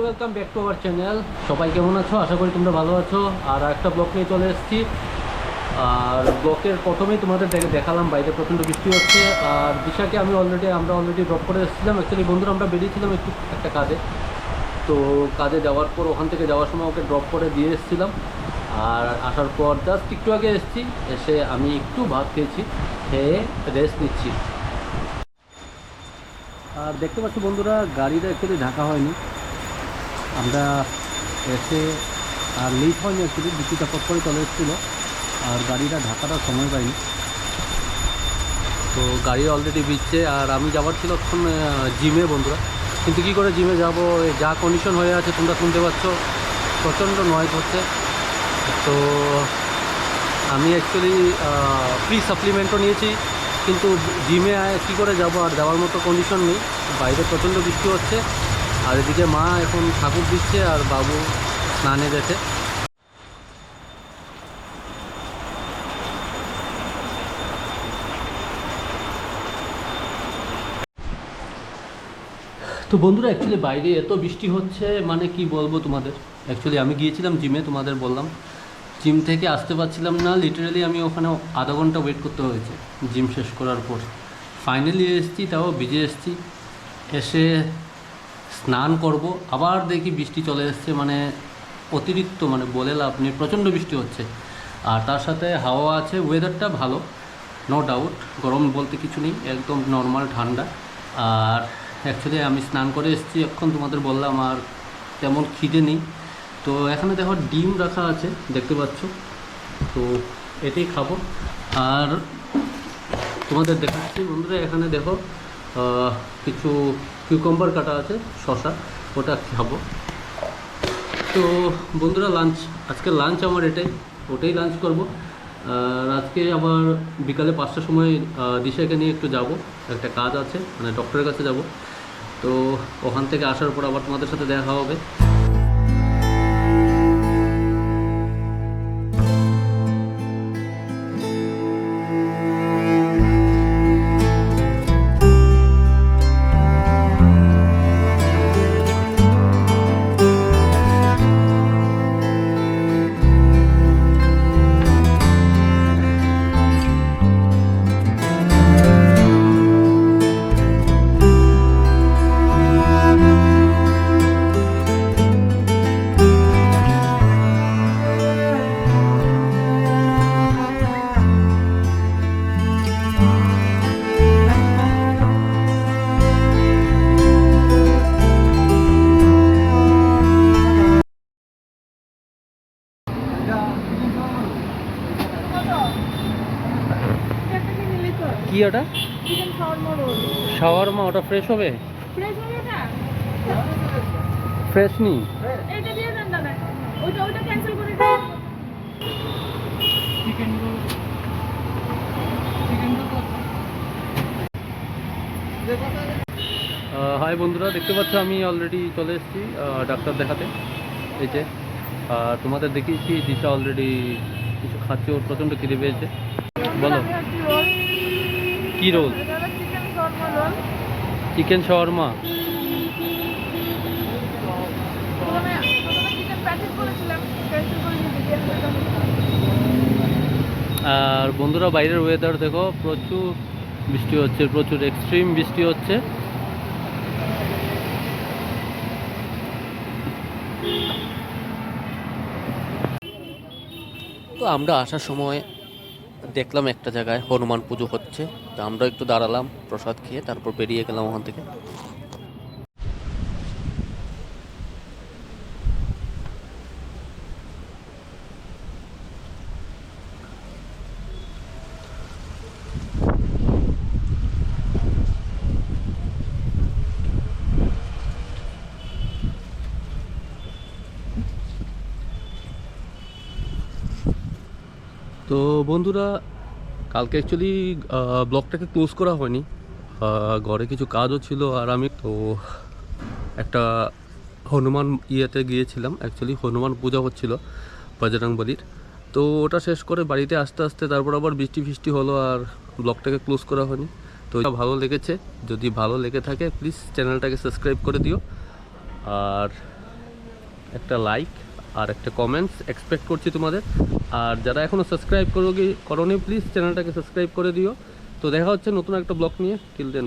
Welcome back to our channel. সবাই কেমন আছো? আশা করি তোমরা ভালো আছো। আর একটা ব্লগ নিয়ে চলে এসেছি। আর ব্লগের প্রথমেই তোমাদের দেখালাম বাইরে প্রচণ্ড বৃষ্টি হচ্ছে। আর দিশাকে আমরা অলরেডি ড্রপ করে এসেছিলাম। অ্যাকচুয়ালি বন্ধুরা আমরা বেরিয়েছিলাম একটু একটা কাজে। তো কাজে যাওয়ার পর ওখান থেকে যাওয়ার সময় ওকে ড্রপ করে দিয়ে এসেছিলাম। আর আসার পর জাস্ট একটু আগে এসেছি, এসে আমি একটু ভাত খেয়েছি, খেয়ে রেস্ট নিচ্ছি। আর দেখতে পাচ্ছি বন্ধুরা, গাড়িটা অ্যাকচুয়ালি ঢাকা হয়নি। আমরা এসে আর লেট হয়নি, অ্যাকচুয়ালি বৃষ্টিটা পট করে চলে এসেছিলো আর গাড়িটা ঢাকাটার সময় পাইনি। তো গাড়ি অলরেডি ভিজছে। আর আমি যাওয়ার ছিল তখন জিমে বন্ধুরা, কিন্তু কী করে জিমে যাব, যা কন্ডিশন হয়ে আছে তোমরা শুনতে পাচ্ছ, প্রচণ্ড নয়েজ হচ্ছে। তো আমি অ্যাকচুয়ালি ফ্রি সাপ্লিমেন্টও নিয়েছি, কিন্তু জিমে কী করে যাব, আর যাওয়ার মতো কন্ডিশন নেই। বাইরে প্রচণ্ড বৃষ্টি হচ্ছে। আর এদিকে মা এখন ঠাকুর দিচ্ছে আর বাবু স্নানে গেছে। তো বন্ধুরা অ্যাকচুয়ালি বাইরে এত বৃষ্টি হচ্ছে, মানে কি বলবো তোমাদের। অ্যাকচুয়ালি আমি গিয়েছিলাম জিমে, তোমাদের বললাম। জিম থেকে আসতে পারছিলাম না, লিটারালি আমি ওখানে আধা ঘন্টা ওয়েট করতে হয়েছে জিম শেষ করার পর। ফাইনালি এসেছি, তাও ভিজে এসেছি। এসে স্নান করব, আবার দেখি বৃষ্টি চলে এসছে, মানে অতিরিক্ত, মানে বলে লাভ নেই, প্রচণ্ড বৃষ্টি হচ্ছে। আর তার সাথে হাওয়া আছে, ওয়েদারটা ভালো, নো ডাউট। গরম বলতে কিছু নেই, একদম নর্মাল ঠান্ডা। আর অ্যাকচুয়ালি আমি স্নান করে এসেছি এখন, তোমাদের বললাম। আর তেমন খিদে নেই। তো এখানে দেখো ডিম রাখা আছে, দেখতে পাচ্ছ। তো এটাই খাবো। আর তোমাদের দেখাচ্ছি বন্ধুরা, এখানে দেখো কিছু কিউকাম্বার কাটা আছে, শসা, ওটা খাবো। তো বন্ধুরা আজকে লাঞ্চ আমার ওটাই লাঞ্চ করব। আর আজকে আবার বিকালে 5টার সময় দিশাকে নিয়ে একটু যাব, একটা কাজ আছে, মানে ডক্টরের কাছে যাব। তো ওখান থেকে আসার পর আবার তোমাদের সাথে দেখা হবে। কি ওটা? শাওয়ারমা? ওটা ফ্রেশ হবে? ফ্রেশ নি? এটা দিয়ে দেন দাদা, ওইটা ক্যান্সেল করে দিন। চিকেন রোল হাই বন্ধুরা, দেখতে পাচ্ছ আমি অলরেডি চলে এসেছি ডাক্তার দেখাতে। এই যে তোমাদের দেখিয়েছি, দিশা অলরেডি কিছু খাচ্ছে, ওর প্রচণ্ড খিদে পেয়েছে। বলো কি রোল? Chicken shawarma. আর বন্ধুরা বাইরের ওয়েদার দেখো, প্রচুর বৃষ্টি হচ্ছে, প্রচুর এক্সট্রিম বৃষ্টি হচ্ছে। তো আমরা আসার সময় দেখলাম একটা জায়গায় হনুমান পুজো হচ্ছে, তো আমরা একটু দাঁড়ালাম, প্রসাদ খেয়ে তারপর বেরিয়ে গেলাম ওখান থেকে। তো বন্ধুরা, কালকে অ্যাকচুয়ালি ব্লগটাকে ক্লোজ করা হয়নি, ঘরে কিছু কাজও ছিল। আর আমি তো একটা হনুমান ইয়েতে গিয়েছিলাম, অ্যাকচুয়ালি হনুমান পূজা হচ্ছিল বজরংবলীর। তো ওটা শেষ করে বাড়িতে আস্তে আস্তে তারপর আবার বৃষ্টি ফিষ্টি হলো, আর ব্লগটাকে ক্লোজ করা হয়নি। তো এটা ভালো লেগেছে, যদি ভালো লেগে থাকে প্লিজ চ্যানেলটাকে সাবস্ক্রাইব করে দিও। আর একটা লাইক আর একটা কমেন্টস এক্সপেক্ট করছি তোমাদের। আর যারা এখনও সাবস্ক্রাইব করোনি প্লিজ চ্যানেলটাকে সাবস্ক্রাইব করে দিও। তো দেখা হচ্ছে নতুন একটা ব্লগ নিয়ে, টিল দেন।